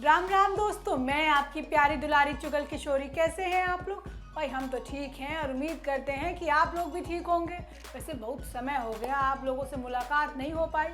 राम राम दोस्तों, मैं आपकी प्यारी दुलारी चुगल किशोरी। कैसे हैं आप लोग? भाई हम तो ठीक हैं और उम्मीद करते हैं कि आप लोग भी ठीक होंगे। वैसे बहुत समय हो गया आप लोगों से मुलाकात नहीं हो पाई।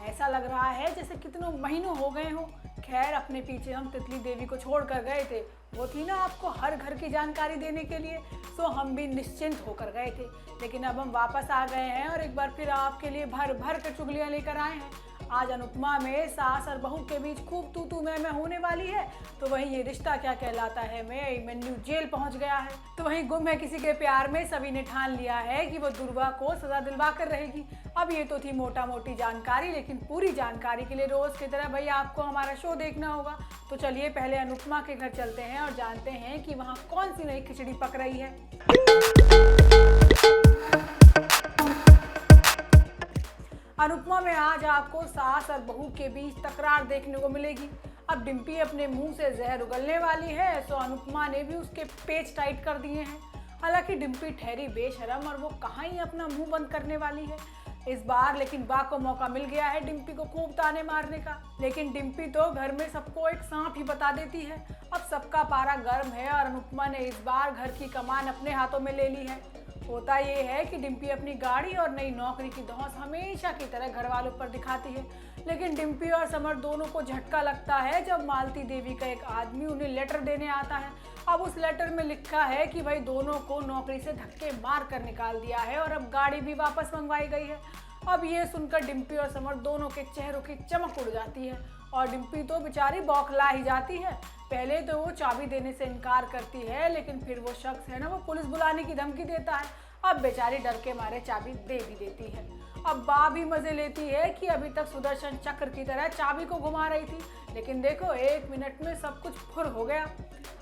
ऐसा लग रहा है जैसे कितनों महीनों हो गए हों। खैर, अपने पीछे हम तितली देवी को छोड़ कर गए थे। वो थी ना आपको हर घर की जानकारी देने के लिए, तो हम भी निश्चिंत होकर गए थे। लेकिन अब हम वापस आ गए हैं और एक बार फिर आपके लिए भर भर कर चुगलियाँ लेकर आए हैं। आज अनुपमा में सास और बहू के बीच खूब तू तू मैं होने वाली है। तो वहीं ये रिश्ता क्या कहलाता है में अभिमन्यु जेल पहुंच गया है। तो वहीं गुम है किसी के प्यार में सभी ने ठान लिया है कि वो दुर्वा को सजा दिलवा कर रहेगी। अब ये तो थी मोटा मोटी जानकारी, लेकिन पूरी जानकारी के लिए रोज की तरह भाई आपको हमारा शो देखना होगा। तो चलिए पहले अनुपमा के घर चलते हैं और जानते हैं कि वहाँ कौन सी नई खिचड़ी पक रही है। अनुपमा में आज आपको सास और बहू के बीच तकरार देखने को मिलेगी। अब डिम्पी अपने मुंह से जहर उगलने वाली है, तो अनुपमा ने भी उसके पेच टाइट कर दिए हैं। हालांकि डिम्पी ठहरी बेशरम और वो कहाँ ही अपना मुंह बंद करने वाली है इस बार। लेकिन बा को मौका मिल गया है डिम्पी को खूब ताने मारने का। लेकिन डिम्पी तो घर में सबको एक सांप ही बता देती है। अब सबका पारा गर्म है और अनुपमा ने इस बार घर की कमान अपने हाथों में ले ली है। होता ये है कि डिम्पी अपनी गाड़ी और नई नौकरी की धौंस हमेशा की तरह घर वालों पर दिखाती है। लेकिन डिम्पी और समर दोनों को झटका लगता है जब मालती देवी का एक आदमी उन्हें लेटर देने आता है। अब उस लेटर में लिखा है कि भाई दोनों को नौकरी से धक्के मार कर निकाल दिया है और अब गाड़ी भी वापस मंगवाई गई है। अब ये सुनकर डिम्पी और समर दोनों के चेहरों की चमक उड़ जाती है और डिम्पी तो बेचारी बौखला ही जाती है। पहले तो वो चाबी देने से इनकार करती है, लेकिन फिर वो शख्स है ना वो पुलिस बुलाने की धमकी देता है। अब बेचारी डर के मारे चाबी दे भी देती है। अब बा भी मजे लेती है कि अभी तक सुदर्शन चक्र की तरह चाबी को घुमा रही थी, लेकिन देखो 1 मिनट में सब कुछ फुर हो गया।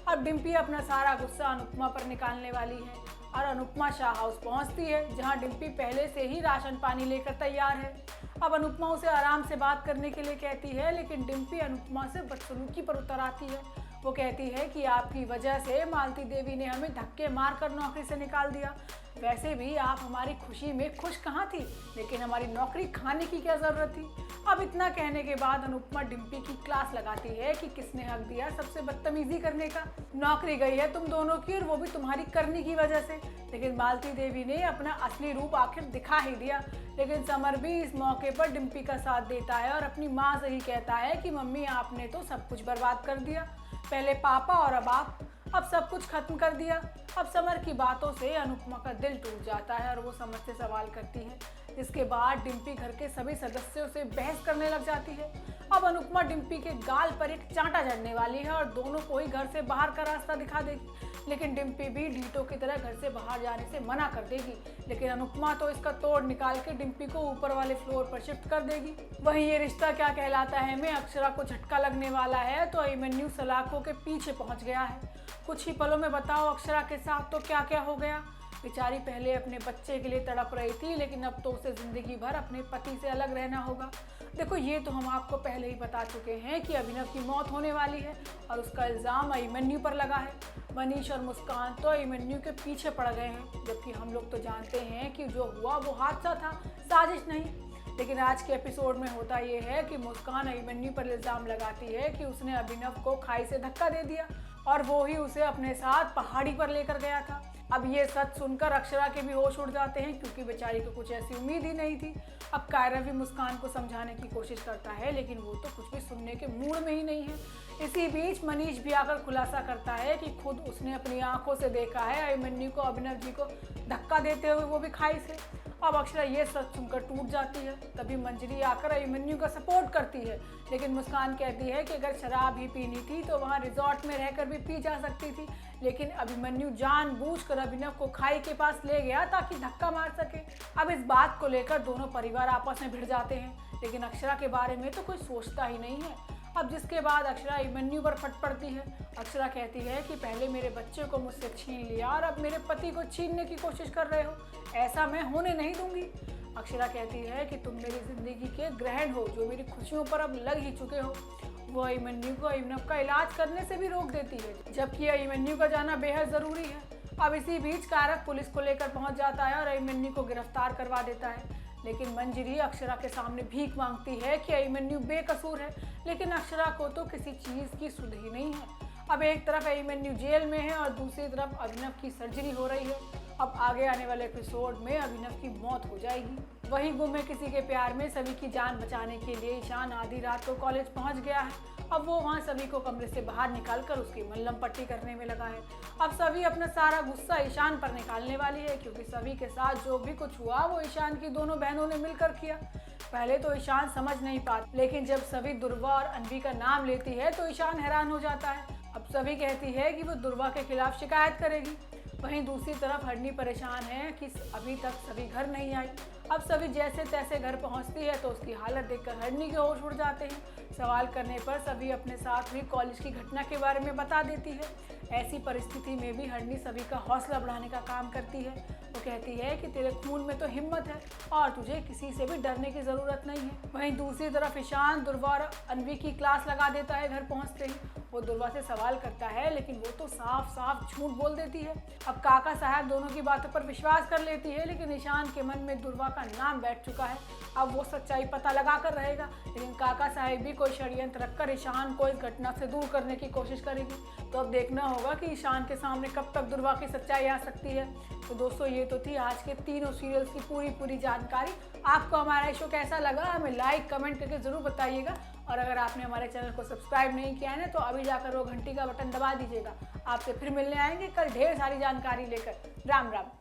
अब डिम्पी अपना सारा गुस्सा अनुपमा पर निकालने वाली है और अनुपमा शाह हाउस पहुंचती है, जहां डिम्पी पहले से ही राशन पानी लेकर तैयार है। अब अनुपमा उसे आराम से बात करने के लिए कहती है, लेकिन डिम्पी अनुपमा से बदसलूकी पर उतर आती है। वो कहती है कि आपकी वजह से मालती देवी ने हमें धक्के मारकर नौकरी से निकाल दिया। वैसे भी आप हमारी खुशी में खुश कहाँ थी, लेकिन हमारी नौकरी खाने की क्या जरूरत थी। अब इतना कहने के बाद अनुपमा डिम्पी की क्लास लगाती है कि किसने हक दिया सबसे बदतमीजी करने का। नौकरी गई है तुम दोनों की, और वो भी तुम्हारी करनी की वजह से। लेकिन मालती देवी ने अपना असली रूप आखिर दिखा ही दिया। लेकिन समर भी इस मौके पर डिम्पी का साथ देता है और अपनी माँ से ही कहता है कि मम्मी आपने तो सब कुछ बर्बाद कर दिया, पहले पापा और अब आप, अब सब कुछ खत्म कर दिया। अब समर की बातों से अनुपमा का दिल टूट जाता है और वो समर से सवाल करती है, जिसके बाद डिम्पी घर के सभी सदस्यों से बहस करने लग जाती है। अब अनुपमा डिम्पी के गाल पर एक चांटा जड़ने वाली है और दोनों को ही घर से बाहर का रास्ता दिखा देगी। लेकिन डिम्पी भी ढीटों की तरह घर से बाहर जाने से मना कर देगी। लेकिन अनुपमा तो इसका तोड़ निकाल के डिम्पी को ऊपर वाले फ्लोर पर शिफ्ट कर देगी। वहीं ये रिश्ता क्या कहलाता है में अक्षरा को झटका लगने वाला है, तो अभिमन्यु सलाखों के पीछे पहुंच गया है। कुछ ही पलों में बताओ अक्षरा के साथ तो क्या क्या हो गया। बेचारी पहले अपने बच्चे के लिए तड़प रही थी, लेकिन अब तो उसे जिंदगी भर अपने पति से अलग रहना होगा। देखो ये तो हम आपको पहले ही बता चुके हैं कि अभिनव की मौत होने वाली है और उसका इल्ज़ाम अभिमन्यु पर लगा है। मनीष और मुस्कान तो अभिमन्यु के पीछे पड़ गए हैं, जबकि हम लोग तो जानते हैं कि जो हुआ वो हादसा था, साजिश नहीं। लेकिन आज के एपिसोड में होता ये है कि मुस्कान अभिमन्यु पर इल्ज़ाम लगाती है कि उसने अभिनव को खाई से धक्का दे दिया और वो ही उसे अपने साथ पहाड़ी पर लेकर गया था। अब ये सच सुनकर अक्षरा के भी होश उड़ जाते हैं, क्योंकि बेचारी को कुछ ऐसी उम्मीद ही नहीं थी। अब कायरा भी मुस्कान को समझाने की कोशिश करता है, लेकिन वो तो कुछ भी सुनने के मूड में ही नहीं है। इसी बीच मनीष भी आकर खुलासा करता है कि खुद उसने अपनी आंखों से देखा है अभिमन्यु को अभिनव जी को धक्का देते हुए, वो भी खाई से। अब अक्षरा ये सच सुनकर टूट जाती है। तभी मंजरी आकर अभिमन्यु का सपोर्ट करती है, लेकिन मुस्कान कहती है कि अगर शराब ही पीनी थी तो वहाँ रिजॉर्ट में रहकर भी पी जा सकती थी। लेकिन अभिमन्यु जानबूझकर अभिनव को खाई के पास ले गया ताकि धक्का मार सके। अब इस बात को लेकर दोनों परिवार आपस में भिड़ जाते हैं, लेकिन अक्षरा के बारे में तो कोई सोचता ही नहीं है। अब जिसके बाद अक्षरा अभिमन्यु पर फट पड़ती है। अक्षरा कहती है कि पहले मेरे बच्चे को मुझसे छीन लिया और अब मेरे पति को छीनने की कोशिश कर रहे हो, ऐसा मैं होने नहीं दूंगी। अक्षरा कहती है कि तुम मेरी जिंदगी के ग्रहण हो, जो मेरी खुशियों पर अब लग ही चुके हो। वो अभिमन्यु को अभिनव का इलाज करने से भी रोक देती है, जबकि अभिमन्यु का जाना बेहद ज़रूरी है। अब इसी बीच कारक पुलिस को लेकर पहुंच जाता है और अभिमन्यु को गिरफ्तार करवा देता है। लेकिन मंजरी अक्षरा के सामने भीख मांगती है कि अभिमन्यु बेकसूर है, लेकिन अक्षरा को तो किसी चीज की सुध ही नहीं है। अब एक तरफ अभिमन्यु जेल में है और दूसरी तरफ अभिनव की सर्जरी हो रही है। अब आगे आने वाले एपिसोड में अभिनव की मौत हो जाएगी। वहीं गुम है किसी के प्यार में सभी की जान बचाने के लिए ईशान आधी रात को कॉलेज पहुंच गया है। अब वो वहां सभी को कमरे से बाहर निकालकर उसकी मल्लम पट्टी करने में लगा है। अब सभी अपना सारा गुस्सा ईशान पर निकालने वाली है, क्योंकि सभी के साथ जो भी कुछ हुआ वो ईशान की दोनों बहनों ने मिलकर किया। पहले तो ईशान समझ नहीं पाता, लेकिन जब सभी दुर्वा और अनवी का नाम लेती है तो ईशान हैरान हो जाता है। अब सभी कहती है कि वो दुर्वा के खिलाफ शिकायत करेगी। वहीं दूसरी तरफ हरनी परेशान है कि अभी तक सभी घर नहीं आई। अब सभी जैसे तैसे घर पहुंचती है तो उसकी हालत देखकर हरनी के होश उड़ जाते हैं। सवाल करने पर सभी अपने साथ हुई कॉलेज की घटना के बारे में बता देती है। ऐसी परिस्थिति में भी हरनी सभी का हौसला बढ़ाने का काम करती है। वो कहती है कि तेरे खून में तो हिम्मत है और तुझे किसी से भी डरने की ज़रूरत नहीं है। वहीं दूसरी तरफ ईशान दुर्वा और अनवी की क्लास लगा देता है घर पहुंचते ही। वो दुर्वा से सवाल करता है, लेकिन वो तो साफ साफ झूठ बोल देती है। अब काका साहब दोनों की बातों पर विश्वास कर लेती है, लेकिन ईशान के मन में दुर्वा का नाम बैठ चुका है। अब वो सच्चाई पता लगा कर रहेगा, लेकिन काका साहब भी कोई षड्यंत्र रखकर ईशान को इस घटना से दूर करने की कोशिश करेगी। तो अब देखना होगा कि ईशान के सामने कब तक दुर्वा की सच्चाई आ सकती है। तो दोस्तों, ये तो थी आज के तीनों सीरियल्स की पूरी जानकारी। आपको हमारा शो कैसा लगा हमें लाइक कमेंट करके ज़रूर बताइएगा। और अगर आपने हमारे चैनल को सब्सक्राइब नहीं किया है ना, तो अभी जाकर वो घंटी का बटन दबा दीजिएगा। आपसे फिर मिलने आएंगे कल ढेर सारी जानकारी लेकर। राम राम।